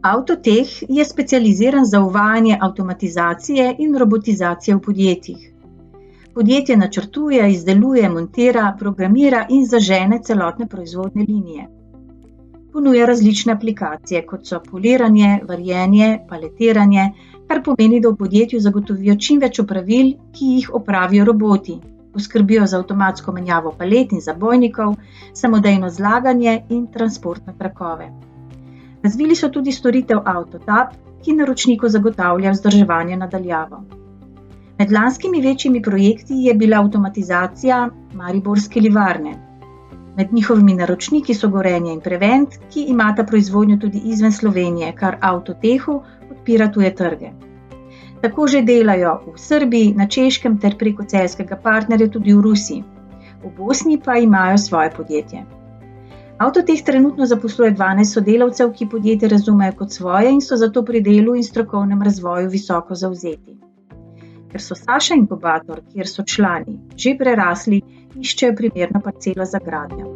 Avtoteh je specializiran za uvajanje avtomatizacije in robotizacije v podjetjih. Podjetje načrtuje, izdeluje, montira, programira in zažene celotne proizvodne linije. Ponuja različne aplikacije, kot so poliranje, varjenje, paletiranje, kar pomeni, da v podjetju zagotovijo čim več opravil, ki jih opravijo roboti. Poskrbijo za avtomatsko menjavo palet in zabojnikov, samodejno zlaganje in transportne trakove. Razvili so tudi storitev AutoTab, ki naročniku zagotavlja vzdrževanje na daljavo. Med lanskimi večjimi projekti je bila avtomatizacija mariborske livarne. Med njihovimi naročniki so Gorenje in Prevent, ki imata proizvodnjo tudi izven Slovenije, kar Avtotehu odpira tuje trge. Tako že delajo v Srbiji, na Češkem ter preko celjskega partnerja tudi v Rusiji. V Bosni pa imajo svoje podjetje. Avtoteh trenutno zaposluje 12 sodelavcev, ki podjetje razumejo kot svoje in so zato pri delu in strokovnem razvoju visoko zavzeti. Ker so Saša inkubator, kjer so člani že prerasli, iščejo primerno parcelo za gradnjo.